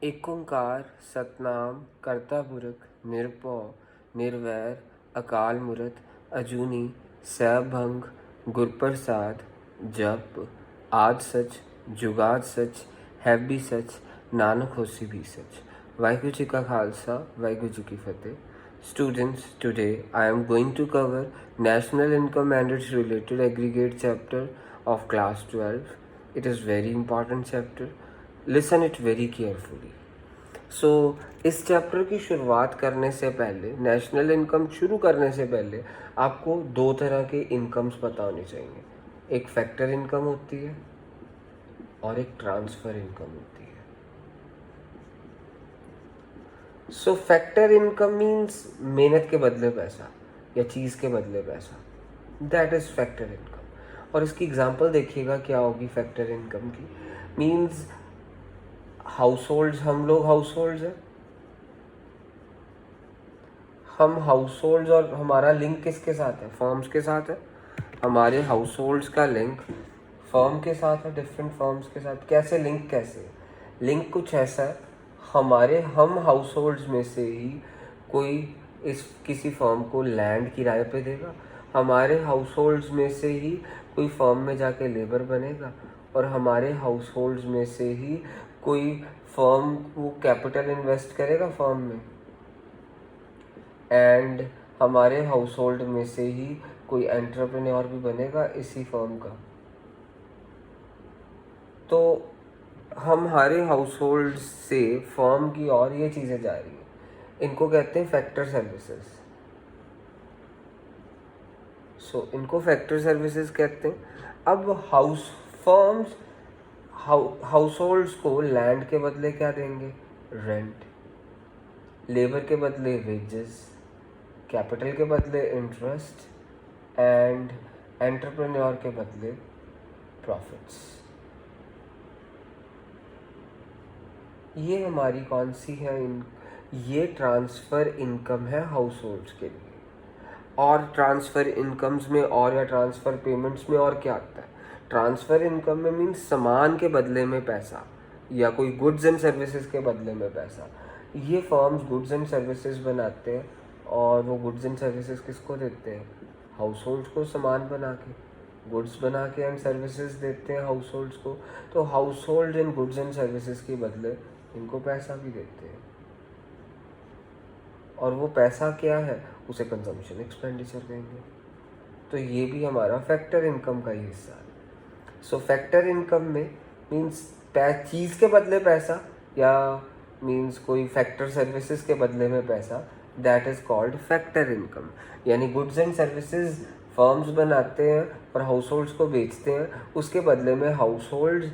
एक ओंकार सतनाम करता पुरख निरभौ निर्वैर अकाल मूरत अजूनी सैभंग गुरप्रसाद जप आद सच जुगाद सच है भी सच नानक होसी भी सच। वाहिगुरु जी का खालसा वाहिगुरु जी की फतेह। Students, today I am going to cover National Income and its related aggregate chapter of class 12. It is very important chapter. Listen it very carefully. So, इस चैप्टर की शुरुआत करने से पहले, नेशनल इनकम शुरू करने से पहले आपको दो तरह के इनकम्स पता होने चाहिए। एक फैक्टर इनकम होती है और एक ट्रांसफ़र इनकम होती है। सो फैक्टर इनकम मीन्स मेहनत के बदले पैसा या चीज़ के बदले पैसा, दैट इज़ फैक्टर इनकम। और इसकी एग्जांपल देखिएगा क्या होगी फैक्टर इनकम की। मीन्स हाउस होल्ड्स, हम लोग हाउस होल्ड्स हैं, हम हाउस होल्ड्स और हमारा लिंक किसके साथ है? फर्म्स के साथ है। हमारे हाउस होल्ड्स का लिंक फर्म के साथ है, डिफरेंट फर्म्स के साथ। कैसे लिंक? कैसे लिंक? कुछ ऐसा है, हम हाउस होल्ड्स में से ही कोई इस किसी फर्म को लैंड किराए पे देगा, हमारे हाउस होल्ड्स में से ही कोई फर्म में जाके लेबर बनेगा, और हमारे हाउस होल्ड्स में से ही कोई फर्म को कैपिटल इन्वेस्ट करेगा फर्म में, एंड हमारे हाउस होल्ड में से ही कोई एंटरप्रेन्योर भी बनेगा इसी फर्म का। तो हमारे हाउस होल्ड से फर्म की और ये चीज़ें जा रही हैं, इनको कहते हैं फैक्टर सर्विसेज। सो इनको फैक्टर सर्विसेज कहते हैं। अब हाउस होल्ड्स को लैंड के बदले क्या देंगे? रेंट। लेबर के बदले वेजेस, कैपिटल के बदले इंटरेस्ट, एंड एंटरप्रेन्योर के बदले प्रॉफिट्स। ये हमारी कौन सी है? ये ट्रांसफ़र इनकम है हाउस होल्ड्स के लिए। और ट्रांसफ़र इनकम्स में और या ट्रांसफ़र पेमेंट्स में और क्या आता है? ट्रांसफ़र इनकम में मीन्स सामान के बदले में पैसा या कोई गुड्स एंड सर्विसेज के बदले में पैसा। ये फर्म्स गुड्स एंड सर्विसेज बनाते हैं, और वो गुड्स एंड सर्विसेज किसको देते हैं? हाउस होल्ड्स को। सामान बना के, गुड्स बना के एंड सर्विसेज देते हैं हाउस होल्ड्स को। तो house hold in goods and services के बदले इनको पैसा भी देते हैं, और वो पैसा क्या है? उसे कंजम्पशन एक्सपेंडिचर कहेंगे। तो ये भी हमारा फैक्टर इनकम का ही हिस्सा है। सो फैक्टर इनकम में मीन्स चीज़ के बदले पैसा, या मीन्स कोई फैक्टर सर्विसेज के बदले में पैसा, that is called factor income. यानी गुड्स एंड सर्विसेज फर्म्स बनाते हैं और हाउस होल्ड्स को बेचते हैं, उसके बदले में हाउस होल्ड्स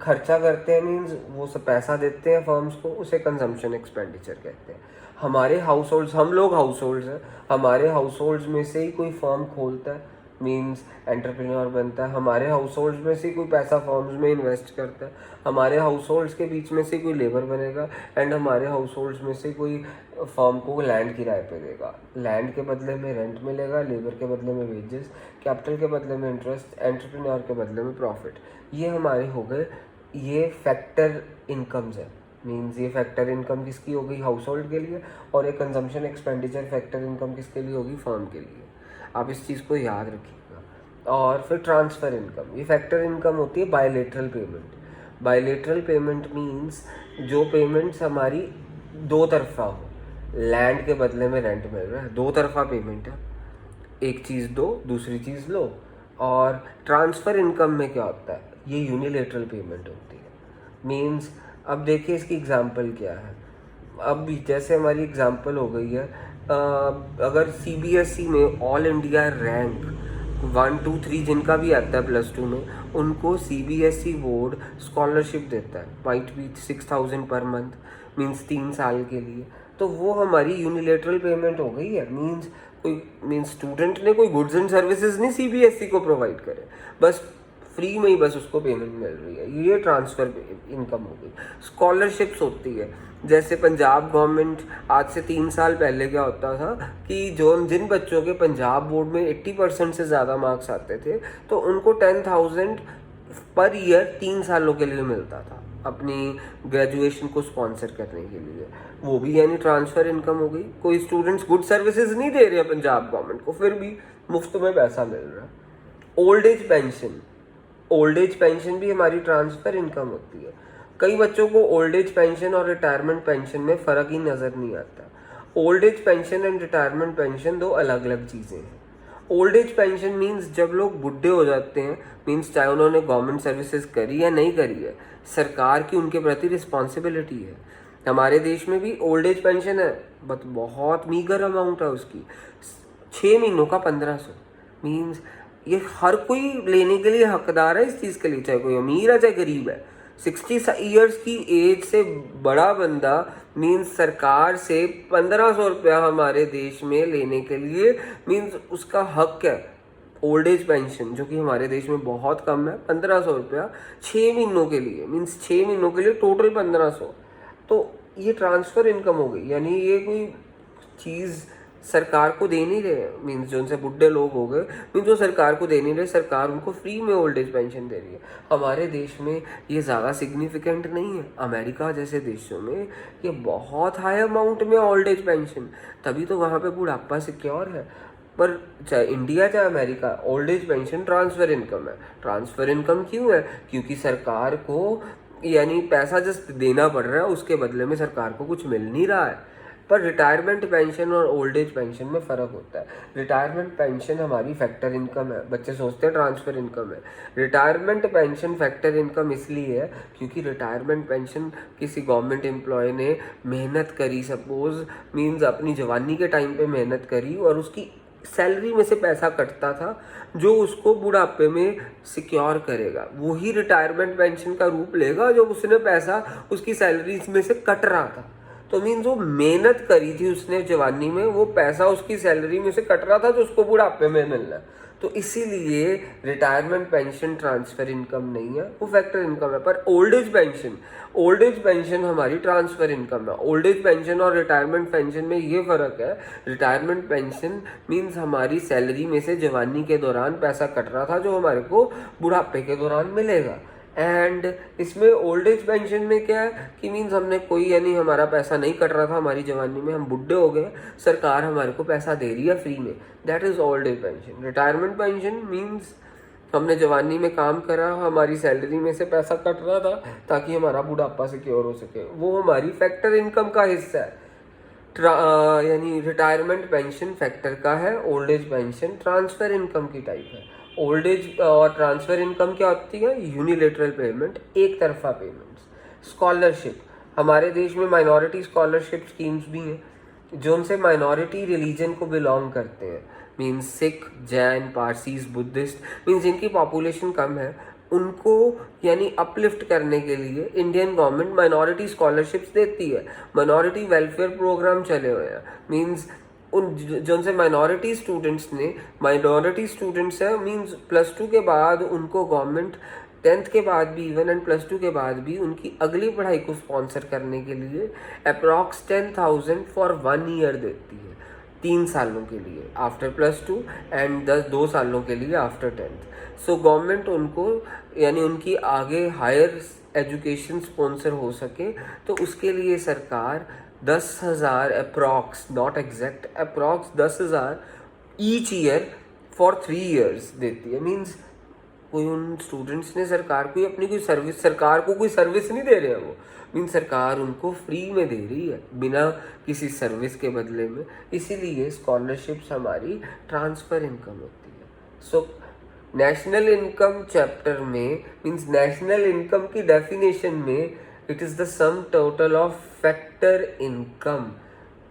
खर्चा करते हैं, मीन्स वो सब पैसा देते हैं फर्म्स को, उसे कंजम्पशन एक्सपेंडिचर कहते हैं। हमारे हाउस होल्ड्स, हम लोग हाउस होल्ड्स हैं, हमारे हाउस होल्ड्स में से ही कोई फर्म खोलता है, मीन्स एंटरप्रेन्योर बनता है, हमारे हाउस होल्ड्स में से कोई पैसा फर्म्स में इन्वेस्ट करता है, हमारे हाउस होल्ड्स के बीच में से कोई लेबर बनेगा, एंड हमारे हाउस होल्ड्स में से कोई फर्म को लैंड किराए पे देगा। लैंड के बदले में रेंट मिलेगा, लेबर के बदले में वेजेस, कैपिटल के बदले में इंटरेस्ट, एंटरप्रेन्योर के बदले में प्रॉफिट। ये हमारे हो गए, ये फैक्टर इनकम्स है। मीन्स ये फैक्टर इनकम किसकी हो गई? हाउस होल्ड के लिए। और एक कंजम्पशन एक्सपेंडिचर फैक्टर इनकम किसके लिए होगी? फर्म के लिए। आप इस चीज़ को याद रखिएगा। और फिर ट्रांसफ़र इनकम, ये फैक्टर इनकम होती है bilateral payment. Bilateral payment means जो पेमेंट्स हमारी दो तरफा हो। लैंड के बदले में रेंट मिल रहा है, दो तरफा पेमेंट है, एक चीज़ दो, दूसरी चीज़ लो। और ट्रांसफ़र इनकम में क्या होता है? ये यूनिलेटरल पेमेंट होती है। मीन्स अब देखिए इसकी एग्जांपल क्या है। अब जैसे हमारी एग्जांपल हो गई है, अगर सीबीएसई में ऑल इंडिया रैंक 1, 2, 3 जिनका भी आता है +2 में, उनको सीबीएसई बोर्ड स्कॉलरशिप देता है, might be 6000 per month, means 3 साल के लिए। तो वो हमारी यूनिलेटरल पेमेंट हो गई है। मीन्स स्टूडेंट ने कोई गुड्स एंड सर्विसेज नहीं सीबीएसई को प्रोवाइड करे, बस फ्री में ही बस उसको पेमेंट मिल रही है, ये ट्रांसफ़र इनकम हो गई। स्कॉलरशिप्स होती है, जैसे पंजाब गवर्नमेंट, आज से 3 साल पहले क्या होता था कि जिन बच्चों के पंजाब बोर्ड में 80% से ज़्यादा मार्क्स आते थे, तो उनको 10,000 पर ईयर 3 सालों के लिए मिलता था अपनी ग्रेजुएशन को स्पॉन्सर करने के लिए, वो भी यानी ट्रांसफ़र इनकम हो गई। कोई स्टूडेंट्स गुड सर्विसेज नहीं दे रहे हैं पंजाब गवर्नमेंट को, फिर भी मुफ्त में पैसा मिल रहा है। ओल्ड एज पेंशन भी हमारी ट्रांसफ़र इनकम होती है। कई बच्चों को ओल्ड एज पेंशन और रिटायरमेंट पेंशन में फ़र्क ही नज़र नहीं आता। Old age pension and retirement pension दो अलग अलग चीज़ें हैं। ओल्ड एज पेंशन मीन्स जब लोग बुढ़े हो जाते हैं, मीन्स चाहे उन्होंने गवर्नमेंट सर्विसेज करी या नहीं करी है, सरकार की उनके प्रति रिस्पॉन्सिबिलिटी है। हमारे देश में भी ओल्ड एज पेंशन है, बट बहुत मीगर अमाउंट है उसकी, 6 महीनों का 1500। मीन्स ये हर कोई लेने के लिए हकदार है इस चीज़ के लिए, चाहे कोई अमीर है चाहे गरीब है। 60 ईयर्स की एज से बड़ा बंदा मीन्स सरकार से 1500 रुपया हमारे देश में लेने के लिए मीन्स उसका हक है। ओल्ड एज पेंशन जो कि हमारे देश में बहुत कम है, 1500 रुपया 6 महीनों के लिए, मीन्स 6 महीनों के लिए टोटल 1500। तो ये ट्रांसफ़र इनकम हो गई, यानी ये कोई चीज़ सरकार को दे नहीं रहे, मीन्स जो उनसे बुढ़े लोग हो गए मीन्स वो सरकार को दे नहीं रहे, सरकार उनको फ्री में ओल्ड एज पेंशन दे रही है। हमारे देश में ये ज़्यादा सिग्निफिकेंट नहीं है। अमेरिका जैसे देशों में ये बहुत हाई अमाउंट में ओल्ड एज पेंशन, तभी तो वहाँ पे बुढ़ापा सिक्योर है। पर चाहे इंडिया चाहे America, old age pension transfer income है। ट्रांसफ़र इनकम क्यों है? क्योंकि सरकार को यानी पैसा जस्ट देना पड़ रहा है, उसके बदले में सरकार को कुछ मिल नहीं रहा है। पर रिटायरमेंट पेंशन और ओल्ड एज पेंशन में फ़र्क होता है। रिटायरमेंट पेंशन हमारी फैक्टर इनकम है, बच्चे सोचते हैं ट्रांसफ़र इनकम है। रिटायरमेंट पेंशन फैक्टर इनकम इसलिए है क्योंकि रिटायरमेंट पेंशन किसी गवर्नमेंट एम्प्लॉय ने मेहनत करी, सपोज मीन्स अपनी जवानी के टाइम पे मेहनत करी और उसकी सैलरी में से पैसा कटता था जो उसको बुढ़ापे में सिक्योर करेगा, वही रिटायरमेंट पेंशन का रूप लेगा जब उसने पैसा उसकी सैलरी में से कट रहा था। तो मीन्स वो मेहनत करी थी उसने जवानी में, वो पैसा उसकी सैलरी में से कट रहा था जो उसको बुढ़ापे में मिलना है। तो इसीलिए रिटायरमेंट पेंशन ट्रांसफ़र इनकम नहीं है, वो फैक्टर इनकम है। पर ओल्ड एज पेंशन हमारी ट्रांसफ़र इनकम है। ओल्ड एज पेंशन और रिटायरमेंट पेंशन में ये फ़र्क है, रिटायरमेंट पेंशन मीन्स हमारी सैलरी में से जवानी के दौरान पैसा कट रहा था जो हमारे को बुढ़ापे के दौरान मिलेगा। एंड इसमें ओल्ड एज पेंशन में क्या है कि मीन्स हमने कोई यानी हमारा पैसा नहीं कट रहा था हमारी जवानी में, हम बुढ़े हो गए, सरकार हमारे को पैसा दे रही है फ्री में, that is old age pension. Retirement pension means हमने जवानी में काम करा, हमारी सैलरी में से पैसा कट रहा था ताकि हमारा बुढ़ापा सिक्योर हो सके, वो हमारी फैक्टर इनकम का हिस्सा है। यानी रिटायरमेंट पेंशन फैक्टर का है, old age pension transfer income की टाइप है। ओल्ड एज और ट्रांसफ़र इनकम क्या होती है? यूनिलेटरल पेमेंट, एक तरफा पेमेंट्स। स्कॉलरशिप, हमारे देश में माइनॉरिटी स्कॉलरशिप स्कीम्स भी हैं जो उनसे माइनॉरिटी रिलीजन को बिलोंग करते हैं, means Sikh, Jain, Parsis, Buddhist, means जिनकी पॉपुलेशन कम है उनको यानी अपलिफ्ट करने के लिए इंडियन गवर्नमेंट माइनॉरिटी स्कॉलरशिप्स देती है। माइनॉरिटी वेलफेयर प्रोग्राम चले हुए हैं, मीन्स उन जो से माइनॉरिटी स्टूडेंट्स हैं मीन्स +2 के बाद उनको गवर्नमेंट 10th के बाद भी इवन एंड +2 के बाद भी उनकी अगली पढ़ाई को स्पॉन्सर करने के लिए अप्रॉक्स 10,000 फॉर 1 ईयर देती है, 3 सालों के लिए आफ्टर +2 एंड 2 सालों के लिए आफ्टर 10th। सो गवर्नमेंट उनको यानी उनकी आगे हायर एजुकेशन स्पॉन्सर हो सके तो उसके लिए सरकार 10,000 approx, not exact, approx 10,000 each year for 3 years देती है। मीन्स कोई उन स्टूडेंट्स ने सरकार को अपनी कोई सर्विस, सरकार को कोई सर्विस नहीं दे रहे हैं वो, मीन्स सरकार उनको फ्री में दे रही है बिना किसी सर्विस के बदले में। इसीलिए स्कॉलरशिप्स हमारी ट्रांसफ़र इनकम होती है। सो नेशनल इनकम चैप्टर में मीन्स नेशनल इनकम की डेफिनेशन में it is the sum total of factor income,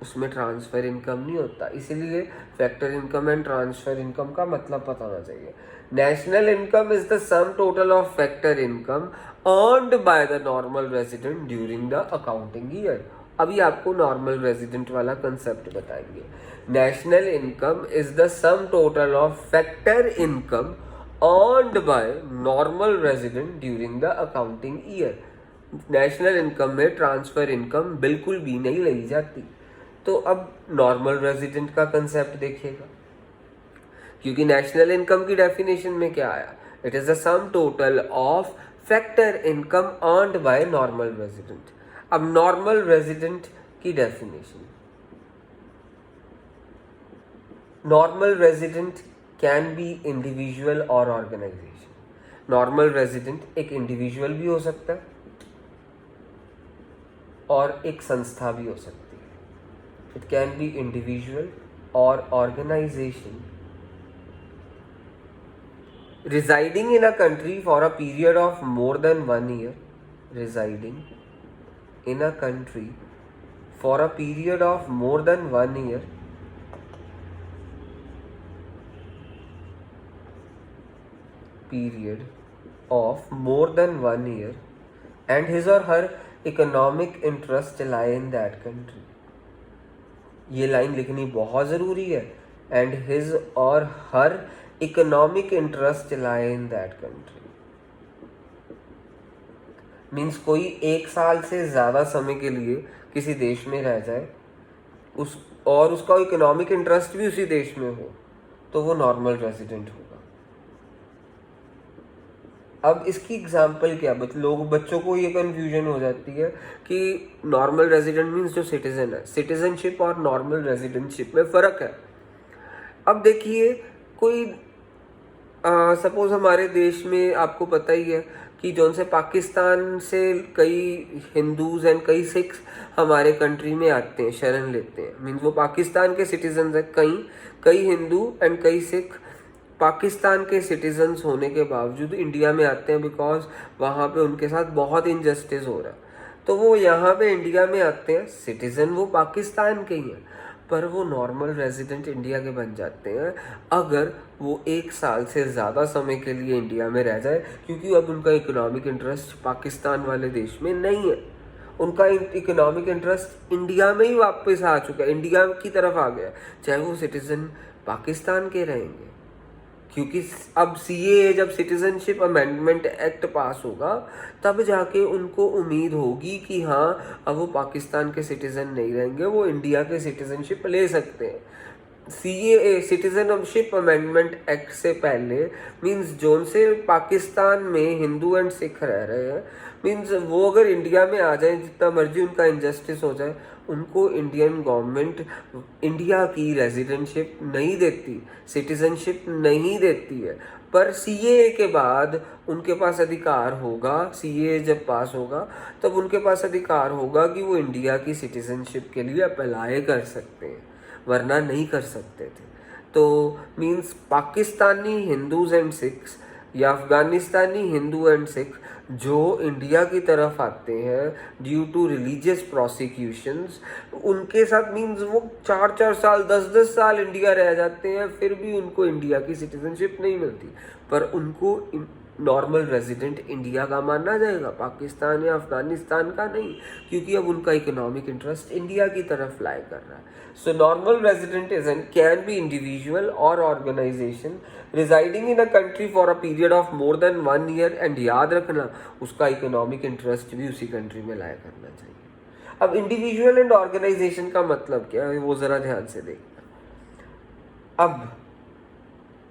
उसमें ट्रांसफ़र इनकम नहीं होता। इसीलिए factor income and transfer income का मतलब पता होना चाहिए। National income is the sum total of factor income earned by the normal resident during the accounting year. अभी आपको नॉर्मल रेजिडेंट वाला कंसेप्ट बताएंगे। National income is the sum total of factor income earned by normal resident during the accounting year. National income में transfer income बिल्कुल भी नहीं ली जाती। तो अब नॉर्मल रेजिडेंट का कंसेप्ट देखिएगा, क्योंकि नेशनल इनकम की डेफिनेशन में क्या आया, it is the sum total of factor income earned by normal resident. अब नॉर्मल रेजिडेंट की definition, normal resident can be individual और ऑर्गेनाइजेशन। नॉर्मल रेजिडेंट एक इंडिविजुअल भी हो सकता है और एक संस्था भी हो सकती है। इट कैन बी इंडिविजुअल और organisation residing in a country for a period of more than 1 year, residing in a country for a period of more than 1 year, period of more than 1 year, and his or her economic interest lie in that country। ये line लिखनी बहुत ज़रूरी है। And his और हर economic interest lie in that country, means कोई 1 साल से ज़्यादा समय के लिए किसी देश में रह जाए उस और उसका इकोनॉमिक इंटरेस्ट भी उसी देश में हो तो वो नॉर्मल रेजिडेंट होगा। अब इसकी एग्जाम्पल क्या, बच्चों को ये कन्फ्यूजन हो जाती है कि नॉर्मल रेजिडेंट मीन्स जो सिटीजन है। सिटीजनशिप और नॉर्मल रेजिडेंटशिप में फ़र्क है। अब देखिए कोई सपोज हमारे देश में आपको पता ही है कि जौन से पाकिस्तान से कई हिंदूज़ एंड कई सिख्स हमारे कंट्री में आते हैं, शरण लेते हैं, मीन्स वो पाकिस्तान के सिटीजन हैं। कई हिंदू एंड कई सिख पाकिस्तान के सिटीजन्स होने के बावजूद इंडिया में आते हैं बिकॉज वहाँ पे उनके साथ बहुत इनजस्टिस हो रहा है। तो वो यहाँ पे इंडिया में आते हैं, सिटीज़न वो पाकिस्तान के ही हैं, पर वो नॉर्मल रेजिडेंट इंडिया के बन जाते हैं अगर वो 1 साल से ज़्यादा समय के लिए इंडिया में रह जाए, क्योंकि अब उनका इकोनॉमिक इंटरेस्ट पाकिस्तान वाले देश में नहीं है। उनका इकोनॉमिक इंटरेस्ट इंडिया में ही वापस आ चुका है, इंडिया की तरफ आ गया, चाहे वो सिटीज़न पाकिस्तान के रहेंगे। क्योंकि अब सीएए जब सिटीजनशिप अमेंडमेंट एक्ट पास होगा तब जाके उनको उम्मीद होगी कि हाँ अब वो पाकिस्तान के सिटीज़न नहीं रहेंगे, वो इंडिया के सिटीजनशिप ले सकते हैं। सीएए सिटीजनशिप अमेंडमेंट एक्ट से पहले मींस जोन से पाकिस्तान में हिंदू एंड सिख रह रहे हैं, मींस वो अगर इंडिया में आ जाए, जितना मर्जी उनका इनजस्टिस हो जाए, उनको इंडियन गवर्नमेंट इंडिया की रेजिडेंटशिप नहीं देती, सिटीजनशिप नहीं देती है। पर सीएए के बाद उनके पास अधिकार होगा, सीएए जब पास होगा तब उनके पास अधिकार होगा कि वो इंडिया की सिटीजनशिप के लिए अप्लाई कर सकते हैं, वरना नहीं कर सकते थे। तो means Pakistani Hindus and Sikhs या अफगानिस्तानी हिंदू एंड सिख जो इंडिया की तरफ आते हैं ड्यू टू रिलीजियस प्रोसिक्यूशंस, उनके साथ मींस वो 4-4 साल 10-10 साल इंडिया रह जाते हैं, फिर भी उनको इंडिया की सिटीजनशिप नहीं मिलती, पर उनको नॉर्मल रेजिडेंट इंडिया का माना जाएगा, पाकिस्तान या अफगानिस्तान का नहीं, क्योंकि अब उनका इकोनॉमिक इंटरेस्ट इंडिया की तरफ लाई कर रहा है। So normal resident is and can be individual और organization residing in a country for a period of more than 1 year, and याद रखना उसका इकोनॉमिक इंटरेस्ट भी उसी कंट्री में लाया करना चाहिए। अब इंडिविजुअल एंड ऑर्गेनाइजेशन का मतलब क्या है वो ज़रा ध्यान से देखना। अब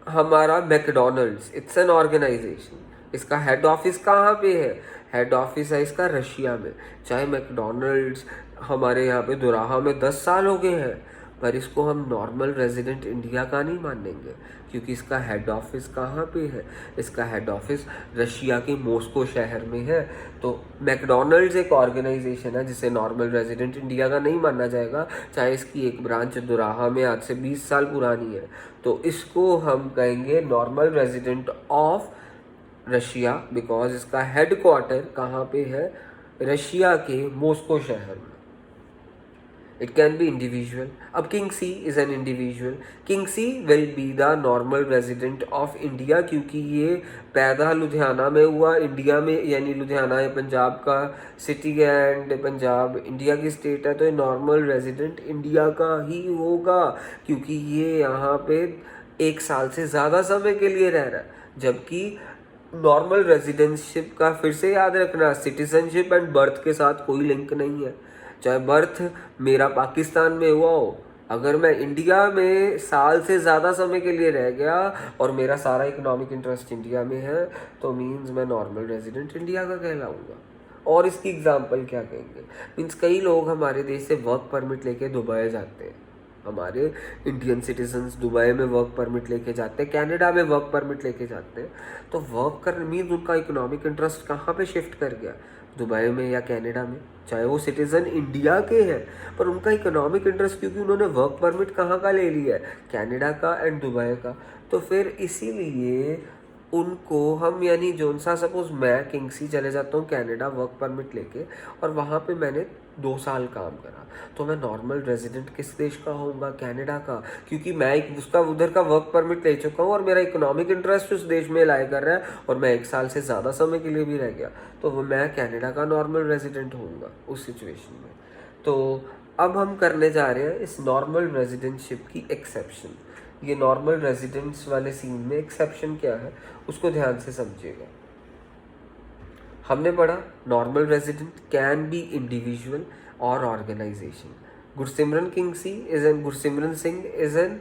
हमारा मैकडोनल्ड्स, इट्स एन ऑर्गेनाइजेशन, इसका हेड ऑफिस कहाँ पे है? हेड ऑफिस है इसका रशिया में। चाहे मैकडोनल्ड्स हमारे यहाँ पे दोराहा में 10 साल हो गए हैं, पर इसको हम नॉर्मल रेजिडेंट इंडिया का नहीं मानेंगे, क्योंकि इसका हेड ऑफिस कहाँ पे है? इसका हेड ऑफिस रशिया के मॉस्को शहर में है। तो मैकडोनल्ड्स एक ऑर्गेनाइजेशन है जिसे नॉर्मल रेजिडेंट इंडिया का नहीं माना जाएगा, चाहे इसकी एक ब्रांच दोराहा में आज से 20 साल पुरानी है, तो इसको हम कहेंगे normal resident of Russia, because इसका हेड क्वार्टर कहाँ पे है? रशिया के मॉस्को शहर में। It can be individual. अब king C is an individual. King C will be the normal resident of India, क्योंकि ये पैदा लुधियाना में हुआ, इंडिया में, यानी लुधियाना है पंजाब का सिटी एंड पंजाब इंडिया की स्टेट है, तो ये नॉर्मल रेजिडेंट इंडिया का ही होगा, क्योंकि ये यहाँ पे 1 साल से ज़्यादा समय के लिए रह रहा है। जबकि नॉर्मल रेजिडेंटशिप का फिर से याद रखना, सिटीजनशिप एंड बर्थ के साथ कोई लिंक नहीं है। चाहे बर्थ मेरा पाकिस्तान में हुआ हो अगर मैं इंडिया में साल से ज़्यादा समय के लिए रह गया और मेरा सारा इकोनॉमिक इंटरेस्ट इंडिया में है, तो मीन्स मैं नॉर्मल रेजिडेंट इंडिया का कहलाऊंगा। और इसकी एग्जांपल क्या कहेंगे, मीन्स कई लोग हमारे देश से वर्क परमिट लेके दुबई जाते हैं, हमारे इंडियन सिटीजन्स दुबई में वर्क परमिट लेके जाते हैं, कनाडा में वर्क परमिट लेके जाते हैं। तो वर्क कर मीन्स उनका इकोनॉमिक इंटरेस्ट कहाँ पे शिफ्ट कर गया, दुबई में या कनाडा में, चाहे वो सिटीज़न इंडिया के हैं, पर उनका इकोनॉमिक इंटरेस्ट क्योंकि उन्होंने वर्क परमिट कहाँ का ले लिया है, कनाडा का एंड दुबई का। तो फिर इसीलिए उनको हम, यानी जोन सा सपोज मैं किंगसी चले जाता हूँ कनाडा वर्क परमिट लेके, और वहाँ पे मैंने 2 साल काम करा, तो मैं नॉर्मल रेजिडेंट किस देश का होऊंगा, कनाडा का, क्योंकि मैं एक उसका उधर का वर्क परमिट ले चुका हूँ और मेरा इकोनॉमिक इंटरेस्ट उस देश में लाई कर रहा है, और मैं 1 साल से ज़्यादा समय के लिए भी रह गया, तो वो मैं कनाडा का नॉर्मल रेजिडेंट होऊंगा उस सिचुएशन में। तो अब हम करने जा रहे हैं इस नॉर्मल रेजिडेंटशिप की एक्सेप्शन। ये नॉर्मल रेजिडेंट्स वाले सीन में एक्सेप्शन क्या है उसको ध्यान से समझिएगा। हमने पढ़ा normal resident can be individual और organization. Gursimran Singh is an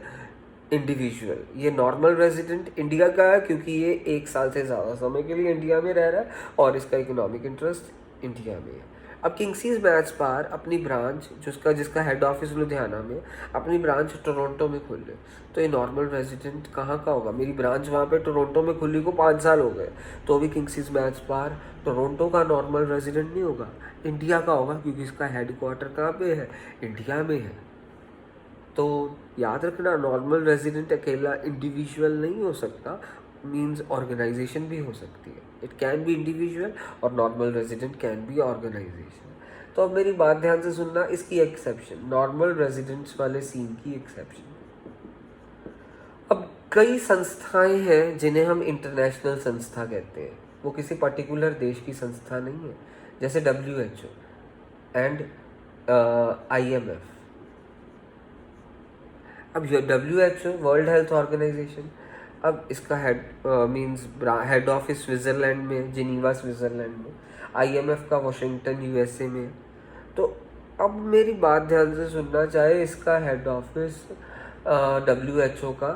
individual. ये नॉर्मल रेजिडेंट इंडिया का है क्योंकि ये 1 साल से ज़्यादा समय के लिए इंडिया में रह रहा है और इसका इकोनॉमिक इंटरेस्ट इंडिया में है। अब किंगसीज मैच पार अपनी ब्रांच जिसका हेड ऑफिस लुधियाना में, अपनी ब्रांच टोरंटो में खोल ले, तो ये नॉर्मल रेजिडेंट कहाँ का होगा, मेरी ब्रांच वहाँ पे टोरंटो में खुली को 5 साल हो गए, तो अभी किंगसीज मैच पार टोरंटो का नॉर्मल रेजिडेंट नहीं होगा, इंडिया का होगा, क्योंकि इसका हेड क्वार्टर कहाँ पे है, इंडिया में है। तो याद रखना नॉर्मल रेजिडेंट अकेला इंडिविजुअल नहीं हो सकता, मीन्स ऑर्गेनाइजेशन भी हो सकती है। इट कैन बी इंडिविजुअल और normal resident can be organisation. तो अब मेरी बात ध्यान से सुनना, इसकी एक्सेप्शन, नॉर्मल रेजिडेंट्स वाले सीन की एक्सेप्शन। अब कई संस्थाएं हैं जिन्हें हम इंटरनेशनल संस्था कहते हैं, वो किसी पर्टिकुलर देश की संस्था नहीं है, जैसे WHO एंड IMF। अब WHO वर्ल्ड हेल्थ ऑर्गेनाइजेशन, अब इसका हेड ऑफिस स्विट्ज़रलैंड में, जिनीवा स्विट्ज़रलैंड में, IMF का वाशिंगटन USA में। तो अब मेरी बात ध्यान से सुनना, चाहे इसका हेड ऑफिस WHO का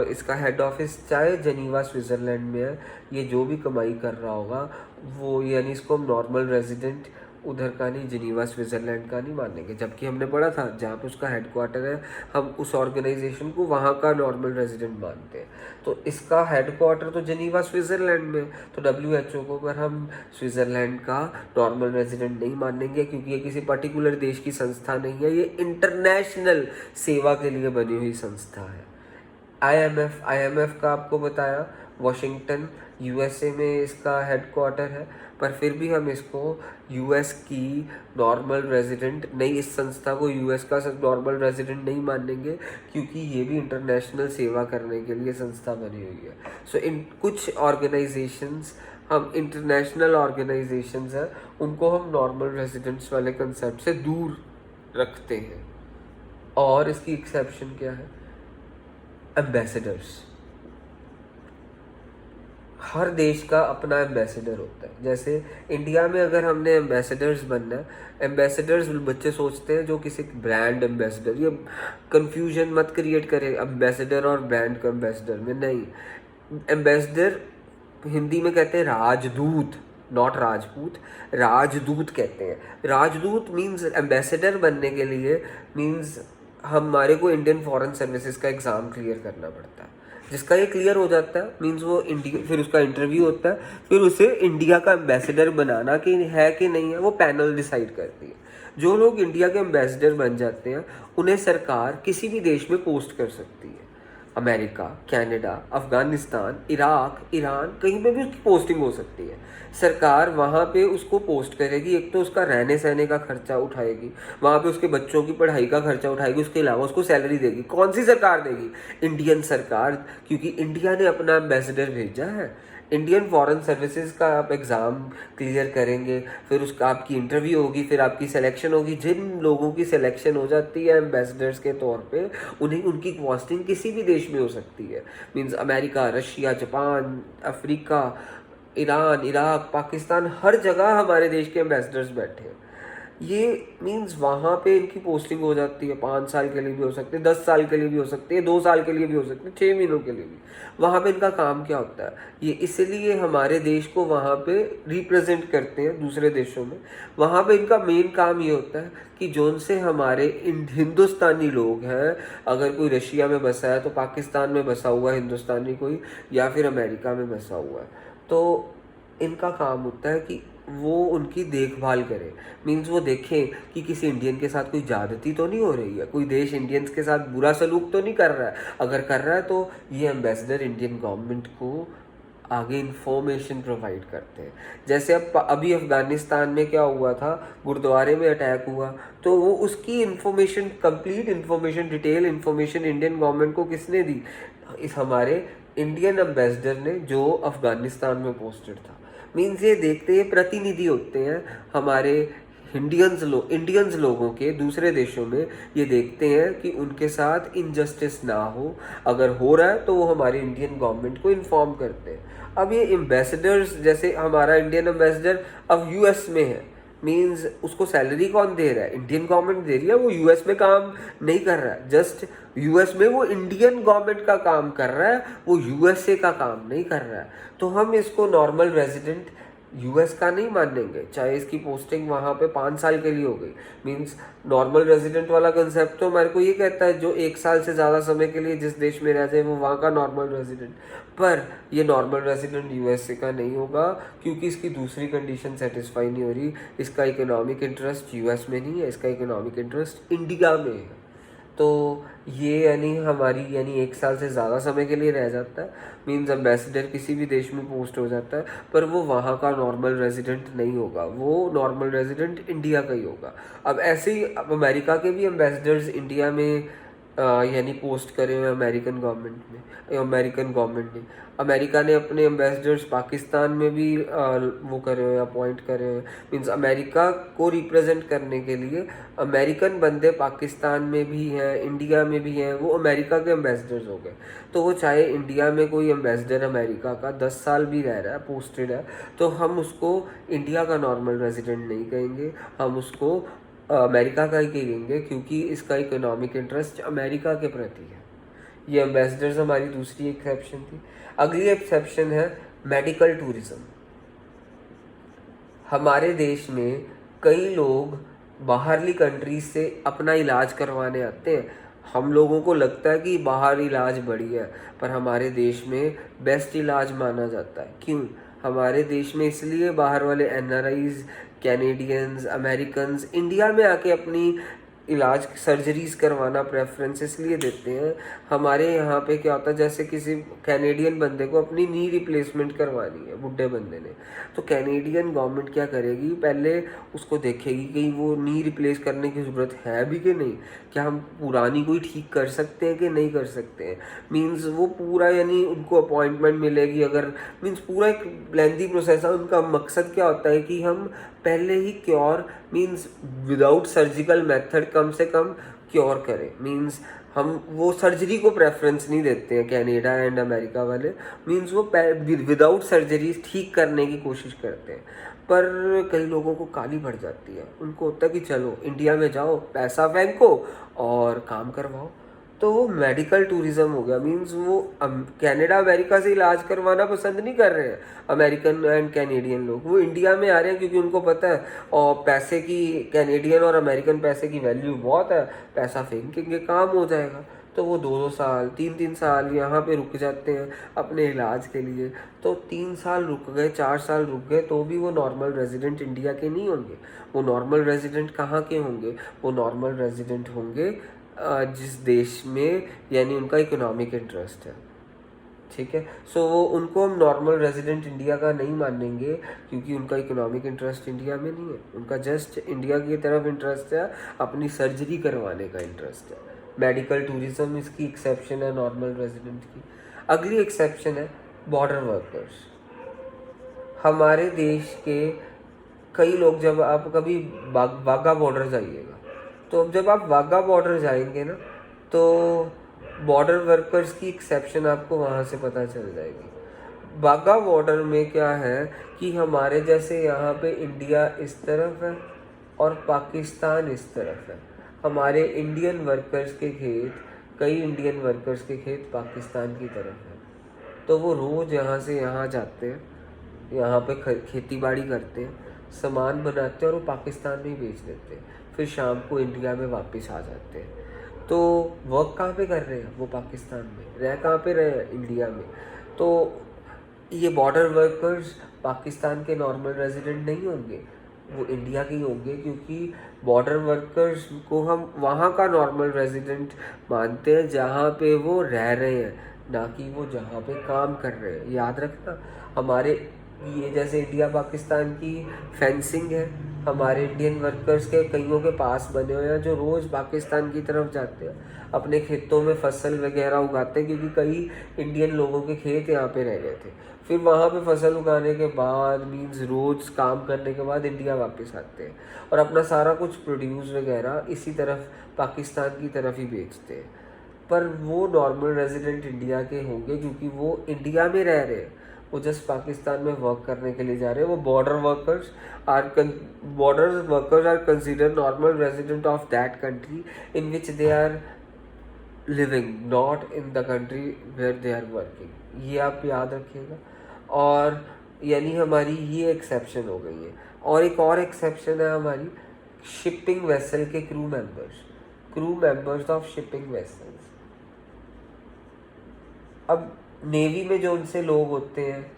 इसका हेड ऑफिस चाहे जिनीवा स्विट्ज़रलैंड में है, ये जो भी कमाई कर रहा होगा वो, यानी इसको हम नॉर्मल रेजिडेंट उधर का नहीं, जिनीवा स्विट्ज़रलैंड का नहीं मानेंगे, जबकि हमने पढ़ा था जहाँ पे उसका हेडक्वार्टर है हम उस ऑर्गेनाइजेशन को वहाँ का नॉर्मल रेजिडेंट मानते हैं। तो इसका हेडक्वार्टर तो जिनीवा स्विट्ज़रलैंड में, तो WHO को अगर हम स्विट्ज़रलैंड का नॉर्मल रेजिडेंट नहीं मानेंगे, क्योंकि ये किसी पर्टिकुलर देश की संस्था नहीं है, ये इंटरनेशनल सेवा के लिए बनी हुई संस्था है। IMF का आपको बताया वॉशिंगटन USA में इसका हेडक्वार्टर है, पर फिर भी हम इसको US की नॉर्मल रेजिडेंट नहीं, इस संस्था को US का नॉर्मल रेजिडेंट नहीं मानेंगे, क्योंकि ये भी इंटरनेशनल सेवा करने के लिए संस्था बनी हुई है। सो इन कुछ ऑर्गेनाइजेशंस, हम इंटरनेशनल ऑर्गेनाइजेशंस हैं, उनको हम नॉर्मल रेजिडेंट्स वाले कंसेप्ट से दूर रखते हैं। और इसकी एक्सेप्शन क्या है, एम्बेसडर्स। हर देश का अपना एम्बेसडर होता है। जैसे इंडिया में अगर हमने एम्बेसडर्स बनना है, एम्बेसडर्स बच्चे सोचते हैं जो किसी ब्रांड एम्बेसडर, ये कंफ्यूजन मत क्रिएट करें एम्बेसडर और ब्रांड का एम्बेसडर में, नहीं। एम्बेसडर हिंदी में कहते हैं राजदूत, नॉट राजपूत, राजदूत कहते हैं। राजदूत मीन्स एम्बेसडर बनने के लिए मीन्स हमारे को इंडियन फॉरेन सर्विसेज का एग्ज़ाम क्लियर करना पड़ता है, जिसका ये क्लियर हो जाता है मीन्स वो इंडिया, फिर उसका इंटरव्यू होता है, फिर उसे इंडिया का एम्बेसडर बनाना कि है कि नहीं है वो पैनल डिसाइड करती है। जो लोग इंडिया के एम्बेसडर बन जाते हैं उन्हें सरकार किसी भी देश में पोस्ट कर सकती है, America, Canada, Afghanistan, Iraq, Iran, कहीं पे भी उसकी पोस्टिंग हो सकती है। सरकार वहाँ पे उसको पोस्ट करेगी, एक तो उसका रहने सहने का खर्चा उठाएगी, वहाँ पे उसके बच्चों की पढ़ाई का खर्चा उठाएगी, उसके अलावा उसको सैलरी देगी। कौन सी सरकार देगी? इंडियन सरकार, क्योंकि इंडिया ने अपना एम्बेसडर भेजा है। इंडियन फॉरेन सर्विसेज का आप एग्ज़ाम क्लियर करेंगे, फिर उसका आपकी इंटरव्यू होगी, फिर आपकी सिलेक्शन होगी। जिन लोगों की सिलेक्शन हो जाती है एम्बेसडर्स के तौर पे, उन्हें उनकी पोस्टिंग किसी भी देश में हो सकती है, means America, Russia, Japan, Africa, Iran, Iraq, Pakistan, हर जगह हमारे देश के एम्बेसडर्स बैठे हैं। ये मीन्स वहाँ पे इनकी पोस्टिंग हो जाती है, 5 साल के लिए भी हो सकती है, 10 साल के लिए भी हो सकती है, 2 साल के लिए भी हो सकती है, 6 महीनों के लिए भी। वहाँ पे इनका काम क्या होता है, ये इसलिए हमारे देश को वहाँ पे रिप्रेजेंट करते हैं दूसरे देशों में। वहाँ पे इनका मेन काम ये होता है कि जोन से हमारे हिंदुस्तानी लोग हैं, अगर कोई रशिया में बसा है तो पाकिस्तान में बसा हुआ है हिंदुस्तानी कोई, या फिर अमेरिका में बसा हुआ है, तो इनका काम होता है कि वो उनकी देखभाल करे। मीन्स वो देखें कि किसी इंडियन के साथ कोई ज़्यादती तो नहीं हो रही है, कोई देश इंडियंस के साथ बुरा सलूक तो नहीं कर रहा है। अगर कर रहा है तो ये एम्बेसडर इंडियन गवर्नमेंट को आगे इंफॉर्मेशन प्रोवाइड करते हैं। जैसे अब अभी अफ़गानिस्तान में क्या हुआ था, गुरुद्वारे में अटैक हुआ, तो वो उसकी information, complete information, detail information Indian government को किसने दी, इस हमारे इंडियन एम्बेसडर ने, जो अफ़गानिस्तान में पोस्टेड था। मीन्स ये देखते हैं, प्रतिनिधि होते हैं हमारे इंडियंस लोगों के दूसरे देशों में, ये देखते हैं कि उनके साथ इनजस्टिस ना हो, अगर हो रहा है तो वो हमारी इंडियन गवर्नमेंट को इन्फॉर्म करते हैं। अब ये एम्बेसडर्स, जैसे हमारा इंडियन एम्बेसडर अब यूएस में है, मीन्स उसको सैलरी कौन दे रहा है, इंडियन गवर्नमेंट दे रही है। वो यूएस में काम नहीं कर रहा है, जस्ट यूएस में वो इंडियन गवर्नमेंट का काम कर रहा है, वो यूएसए का काम नहीं कर रहा है। तो हम इसको नॉर्मल रेजिडेंट यूएस का नहीं मानेंगे, चाहे इसकी पोस्टिंग वहाँ पे 5 साल के लिए हो गई। मीन्स नॉर्मल रेजिडेंट वाला कंसेप्ट तो हमारे को ये कहता है जो 1 साल से ज़्यादा समय के लिए जिस देश में रह जाए वो वहाँ का नॉर्मल रेजिडेंट। पर ये नॉर्मल रेजिडेंट यूएसए का नहीं होगा, क्योंकि इसकी दूसरी कंडीशन सेटिस्फाई नहीं हो रही। इसका इकोनॉमिक इंटरेस्ट यूएस में नहीं है, इसका इकोनॉमिक इंटरेस्ट इंडिया में है। तो ये यानी 1 साल से ज़्यादा समय के लिए रह जाता है, मीन्स एम्बेसडर किसी भी देश में पोस्ट हो जाता है, पर वो वहाँ का नॉर्मल रेजिडेंट नहीं होगा, वो नॉर्मल रेजिडेंट इंडिया का ही होगा। अब ऐसे ही अब अमेरिका के भी एम्बेसडर्स इंडिया में यानी पोस्ट करे हुए अमेरिकन गवर्नमेंट ने, अमेरिका ने अपने एम्बेसडर्स पाकिस्तान में भी वो करे हुए, अपॉइंट करे हुए। मीन्स अमेरिका को रिप्रेजेंट करने के लिए अमेरिकन बंदे पाकिस्तान में भी हैं, इंडिया में भी हैं, वो अमेरिका के एम्बेसडर्स हो गए। तो वो चाहे इंडिया में कोई एम्बेसडर अमेरिका का 10 साल भी रह रहा है, पोस्टेड है, तो हम उसको इंडिया का नॉर्मल रेजिडेंट नहीं कहेंगे, हम उसको अमेरिका का ही कहेंगे, क्योंकि इसका इकोनॉमिक इंटरेस्ट अमेरिका के प्रति है। ये एम्बेसडर्स हमारी दूसरी एक्सेप्शन थी। अगली एक्सेप्शन है मेडिकल टूरिज्म। हमारे देश में कई लोग बाहरली कंट्रीज से अपना इलाज करवाने आते हैं। हम लोगों को लगता है कि बाहर इलाज बढ़िया है, पर हमारे देश में बेस्ट इलाज माना जाता है। क्यों? हमारे देश में इसलिए बाहर वाले एनआरआईज, कैनेडियंस, अमेरिकन्स इंडिया में आके अपनी इलाज, सर्जरीज करवाना प्रेफरेंस इसलिए देते हैं। हमारे यहाँ पे क्या होता है, जैसे किसी कैनेडियन बंदे को अपनी नी रिप्लेसमेंट करवानी है, बुढ़े बंदे ने, तो कैनेडियन गवर्नमेंट क्या करेगी, पहले उसको देखेगी कि वो नी रिप्लेस करने की ज़रूरत है भी कि नहीं, क्या हम पुरानी कोई ठीक कर सकते हैं कि नहीं कर सकते हैं। मीन्स वो पूरा यानी उनको अपॉइंटमेंट मिलेगी, अगर मीन्स पूरा एक लेंथी प्रोसेस है। उनका मकसद क्या होता है कि हम पहले ही cure, means without surgical method कम से कम क्योर करें। मीन्स हम वो सर्जरी को प्रेफरेंस नहीं देते हैं कनाडा एंड अमेरिका वाले, मीन्स वो विदाउट सर्जरी ठीक करने की कोशिश करते हैं। पर कई लोगों को काली पड़ जाती है, उनको होता है कि चलो इंडिया में जाओ, पैसा फेंको और काम करवाओ। तो वो मेडिकल टूरिज्म हो गया। मीन्स वो कनाडा अमेरिका से इलाज करवाना पसंद नहीं कर रहे हैं अमेरिकन एंड कैनेडियन लोग, वो इंडिया में आ रहे हैं क्योंकि उनको पता है और पैसे की, कैनेडियन और अमेरिकन पैसे की वैल्यू बहुत है, पैसा फेंकेंगे काम हो जाएगा। तो वो 2-2 साल, 3-3 साल यहाँ पे रुक जाते हैं अपने इलाज के लिए। तो 3 साल रुक गए, 4 साल रुक गए, तो भी वो नॉर्मल रेजिडेंट इंडिया के नहीं होंगे। वो नॉर्मल रेजिडेंट कहाँ के होंगे? वो नॉर्मल रेजिडेंट होंगे जिस देश में यानी उनका इकोनॉमिक इंटरेस्ट है। ठीक है, सो वो उनको हम नॉर्मल रेजिडेंट इंडिया का नहीं मानेंगे, क्योंकि उनका इकोनॉमिक इंटरेस्ट इंडिया में नहीं है, उनका जस्ट इंडिया की तरफ इंटरेस्ट है, अपनी सर्जरी करवाने का इंटरेस्ट है। मेडिकल टूरिज्म इसकी एक्सेप्शन है नॉर्मल रेजिडेंट की। अगली एक्सेप्शन है बॉर्डर वर्कर्स। हमारे देश के कई लोग, जब आप कभी वाघा बॉर्डर जाइएगा, तो अब जब आप वाघा बॉर्डर जाएंगे ना, तो बॉर्डर वर्कर्स की एक्सेप्शन आपको वहाँ से पता चल जाएगी। वाघा बॉर्डर में क्या है कि हमारे जैसे यहाँ पे इंडिया इस तरफ है और पाकिस्तान इस तरफ है। हमारे इंडियन वर्कर्स के खेत, कई इंडियन वर्कर्स के खेत पाकिस्तान की तरफ है। तो वो रोज़ यहाँ से यहाँ जाते हैं, यहाँ पे खेती बाड़ी करते हैं, सामान बनाते हैं और वो पाकिस्तान में ही बेच देते हैं, फिर शाम को इंडिया में वापस आ जाते हैं। तो वर्क कहाँ पे कर रहे हैं वो? पाकिस्तान में। रह कहाँ पे रहे हैं? इंडिया में। तो ये बॉर्डर वर्कर्स पाकिस्तान के नॉर्मल रेजिडेंट नहीं होंगे, वो इंडिया के ही होंगे, क्योंकि बॉर्डर वर्कर्स को हम वहाँ का नॉर्मल रेजिडेंट मानते हैं जहाँ पे वो रह रहे हैं, ना कि वो जहाँ पे काम कर रहे हैं। याद रखना, हमारे ये जैसे इंडिया पाकिस्तान की फेंसिंग है, हमारे इंडियन वर्कर्स के कईयों के पास बने हुए हैं जो रोज़ पाकिस्तान की तरफ जाते हैं, अपने खेतों में फसल वगैरह उगाते हैं, क्योंकि कई इंडियन लोगों के खेत यहाँ पे रह गए थे। फिर वहाँ पे फसल उगाने के बाद मीन्स रोज़ काम करने के बाद इंडिया वापस आते हैं और अपना सारा कुछ प्रोड्यूस वगैरह इसी तरफ पाकिस्तान की तरफ ही बेचते हैं। पर वो नॉर्मल रेजिडेंट इंडिया के होंगे क्योंकि वो इंडिया में रह रहे हैं, वो जस्ट पाकिस्तान में वर्क करने के लिए जा रहे हैं। वो border workers are consider normal resident of that country in which they are living, not in the country where they are working. ये आप याद रखिएगा। और यानी हमारी ये एक्सेप्शन हो गई है। और एक और एक्सेप्शन है हमारी, शिपिंग वेसल के crew members of shipping vessels. अब नेवी में जो उनसे लोग होते हैं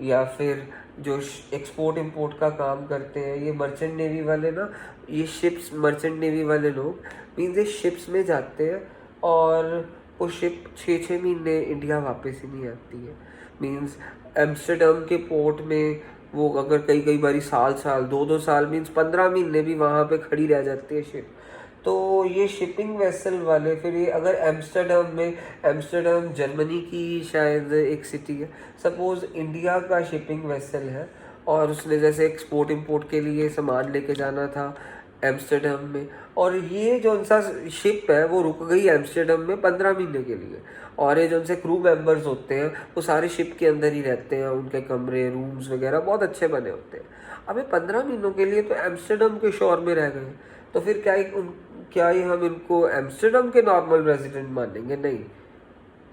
या फिर जो एक्सपोर्ट इंपोर्ट का काम करते हैं, ये मर्चेंट नेवी वाले ना, ये शिप्स मर्चेंट नेवी वाले लोग मीन्स ये शिप्स में जाते हैं और वो शिप 6-6 महीने इंडिया वापस ही नहीं आती है। मीन्स एम्स्टर्डम के पोर्ट में वो अगर कई बारी साल 2-2 साल मीन्स 15 महीने भी वहाँ पे खड़ी रह जाती है शिप। तो ये शिपिंग वेसल वाले, फिर ये अगर एम्स्टर्डम जर्मनी की शायद एक सिटी है, सपोज इंडिया का शिपिंग वेसल है और उसने जैसे एक्सपोर्ट इंपोर्ट के लिए सामान लेके जाना था एम्स्टर्डम में, और ये जो उनका शिप है वो रुक गई एम्स्टर्डम में 15 महीने के लिए, और ये जो उनसे क्रू मेंबर्स होते हैं वो सारे शिप के अंदर ही रहते हैं, उनके कमरे रूम्स वगैरह बहुत अच्छे बने होते हैं। अब ये 15 महीनों के लिए तो एम्स्टर्डम के शोर में रह गए, तो फिर क्या ही हम इनको एम्स्टर्डम के नॉर्मल रेजिडेंट मानेंगे? नहीं,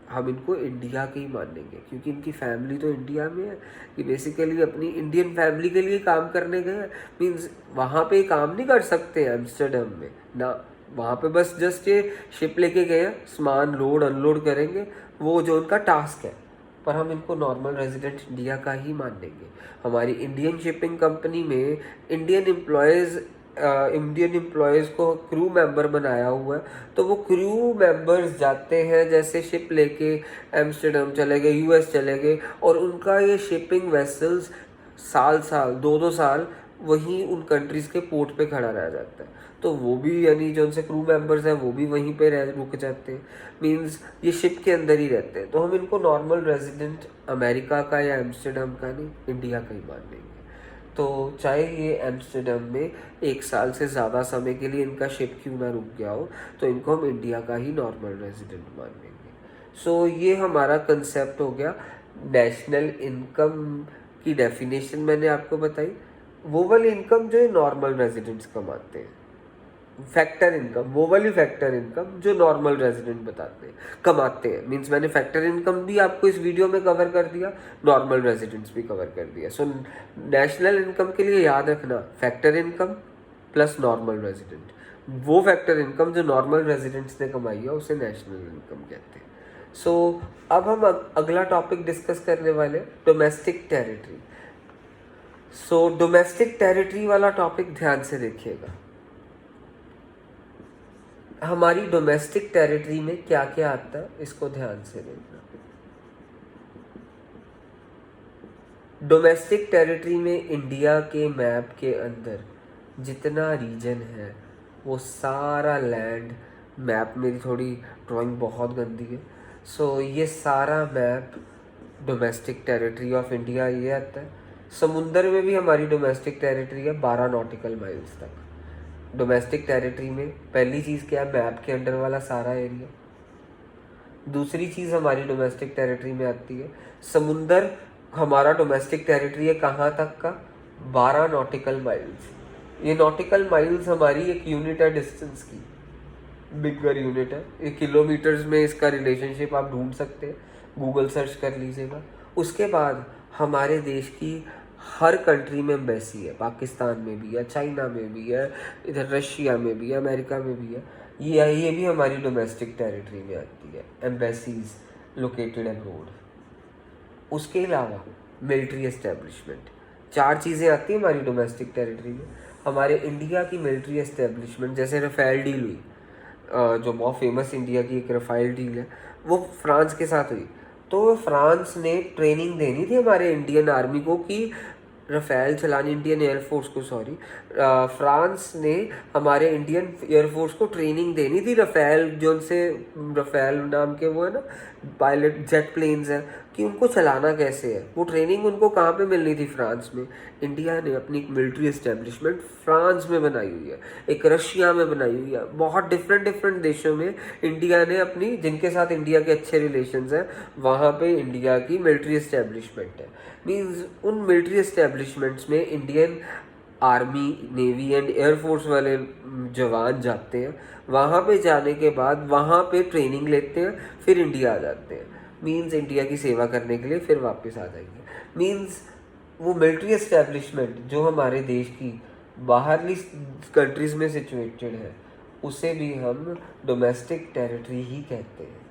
हम इनको इंडिया के ही मानेंगे, क्योंकि इनकी फैमिली तो इंडिया में है। ये बेसिकली अपनी इंडियन फैमिली के लिए काम करने गए हैं। मीन्स वहाँ पे काम नहीं कर सकते एम्स्टर्डम में ना, वहाँ पे बस जस्ट ये शिप लेके गए हैं, सामान लोड अनलोड करेंगे, वो जो उनका टास्क है। पर हम इनको नॉर्मल रेजिडेंट इंडिया का ही मानेंगे। हमारी इंडियन शिपिंग कंपनी में इंडियन एम्प्लॉयज़ को क्रू मेंबर बनाया हुआ है, तो वो क्रू मेंबर्स जाते हैं जैसे शिप लेके एम्स्टर्डम चले गए, यूएस चले गए, और उनका ये शिपिंग वेसल्स साल 2-2 साल वहीं उन कंट्रीज़ के पोर्ट पे खड़ा रह जाता है। तो वो भी यानी जो उनसे क्रू मेंबर्स हैं वो भी वहीं पे रुक जाते हैं, मींस ये शिप के अंदर ही रहते हैं। तो हम इनको नॉर्मल रेजिडेंट अमेरिका का या एम्स्टर्डम का नहीं, इंडिया का ही मान लेंगे। तो चाहे ये एम्स्टर्डम में 1 साल से ज़्यादा समय के लिए इनका शिप क्यों ना रुक गया हो, तो इनको हम इंडिया का ही नॉर्मल रेजिडेंट मान लेंगे। सो ये हमारा कंसेप्ट हो गया। नेशनल इनकम की डेफिनेशन मैंने आपको बताई, वो वाली इनकम जो नॉर्मल रेजिडेंट्स कमाते हैं। फैक्टर इनकम, वो वाली फैक्टर इनकम जो नॉर्मल रेजिडेंट कमाते हैं। मींस मैंने फैक्टर इनकम भी आपको इस वीडियो में कवर कर दिया, नॉर्मल रेजिडेंट्स भी कवर कर दिया। सो नेशनल इनकम के लिए याद रखना, factor income plus normal resident. वो फैक्टर इनकम जो नॉर्मल रेजिडेंट्स ने कमाई है उसे नेशनल इनकम कहते हैं। सो अब हम अगला टॉपिक डिस्कस करने वाले, डोमेस्टिक टेरिटरी। सो डोमेस्टिक टेरिटरी वाला टॉपिक ध्यान से देखिएगा। हमारी डोमेस्टिक टेरिटरी में क्या क्या आता है इसको ध्यान से देखना। डोमेस्टिक टेरिटरी में इंडिया के मैप के अंदर जितना रीजन है वो सारा लैंड, मैप मेरी थोड़ी ड्राइंग बहुत गंदी है, सो ये सारा map domestic territory of India ये आता है। समुंदर में भी हमारी डोमेस्टिक टेरिटरी है 12 नॉटिकल माइल्स तक। डोमेस्टिक टेरिटरी में पहली चीज़ क्या है, मैप के अंडर वाला सारा एरिया। दूसरी चीज़ हमारी डोमेस्टिक टेरिटरी में आती है समुंदर। हमारा डोमेस्टिक टेरिटरी है कहाँ तक का, 12 नॉटिकल माइल्स, ये नॉटिकल माइल्स हमारी एक यूनिट है डिस्टेंस की, बिगर यूनिट है, ये किलोमीटर्स में इसका रिलेशनशिप आप ढूंढ सकते हैं, गूगल सर्च कर लीजिएगा। उसके बाद हमारे देश की हर कंट्री में एम्बेसी है, पाकिस्तान में भी है, चाइना में भी है, इधर रशिया में भी है, अमेरिका में भी है, ये भी हमारी डोमेस्टिक टेरिटरी में आती है, एम्बेसीज लोकेटेड अब्रोड। उसके अलावा मिलिट्री एस्टेब्लिशमेंट, 4 चीज़ें आती हैं हमारी डोमेस्टिक टेरिटरी में। हमारे इंडिया की मिलिट्री एस्टेब्लिशमेंट, जैसे रफ़ेल डील हुई, जो बहुत फेमस इंडिया की एक रफ़ेल डील है, वो फ्रांस के साथ हुई। तो फ्रांस ने ट्रेनिंग देनी थी हमारे इंडियन आर्मी को कि रफ़ेल चलानी, इंडियन एयरफोर्स को, सॉरी, फ्रांस ने हमारे इंडियन एयरफोर्स को ट्रेनिंग देनी थी रफ़ेल, जो उनसे रफ़ेल नाम के वो है ना पायलट जेट प्लेन्स हैं, कि उनको चलाना कैसे है। वो ट्रेनिंग उनको कहाँ पे मिलनी थी? फ्रांस में। इंडिया ने अपनी एक मिलिट्री एस्टेब्लिशमेंट फ्रांस में बनाई हुई है, एक रशिया में बनाई हुई है, बहुत डिफरेंट देशों में इंडिया ने अपनी, जिनके साथ इंडिया के अच्छे रिलेशंस हैं, वहाँ पे इंडिया की मिलिट्री एस्टेब्लिशमेंट है। मीन्स उन मिलिट्री एस्टेब्लिशमेंट्स में Indian army, navy and air force वाले जवान जाते हैं। वहाँ पे जाने के बाद वहाँ पे ट्रेनिंग लेते हैं, फिर इंडिया आ जाते हैं। मीन्स इंडिया की सेवा करने के लिए फिर वापस आ जाएंगे। मीन्स वो मिलिट्री एस्टेब्लिशमेंट जो हमारे देश की बाहरली कंट्रीज़ में सिचुएटेड है, उसे भी हम डोमेस्टिक टेरिटरी ही कहते हैं,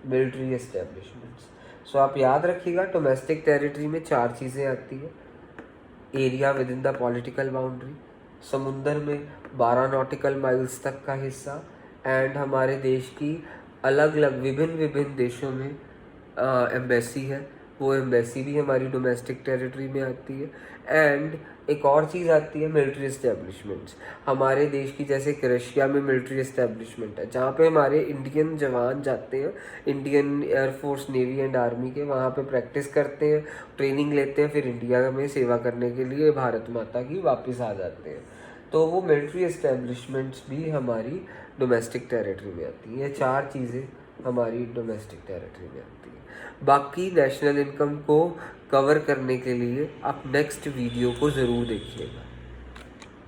मिलिट्री एस्टेब्लिशमेंट्स। सो आप याद रखिएगा, डोमेस्टिक टेरिटरी में 4 चीज़ें आती हैं। Area with in the political boundary, समुंदर में 12 नॉटिकल माइल्स तक का हिस्सा, एंड हमारे देश की अलग अलग विभिन्न देशों में एम्बेसी है, वो एम्बेसी भी हमारी डोमेस्टिक टेरिटरी में आती है। एंड एक और चीज़ आती है मिलिट्री एस्टेब्लिशमेंट्स। हमारे देश की जैसे कि रशिया में मिलिट्री एस्टेब्लिशमेंट है, जहाँ पे हमारे इंडियन जवान जाते हैं, Indian air force, navy and army के, वहाँ पे प्रैक्टिस करते हैं, ट्रेनिंग लेते हैं, फिर इंडिया में सेवा करने के लिए भारत माता की वापस आ जाते हैं। तो वो मिलिट्री एस्टेब्लिशमेंट्स भी हमारी डोमेस्टिक टेरिटरी में आती हैं। ये 4 चीज़ें हमारी डोमेस्टिक टेरिटरी में आती हैं। बाकी नेशनल इनकम को कवर करने के लिए आप नेक्स्ट वीडियो को ज़रूर देखिएगा।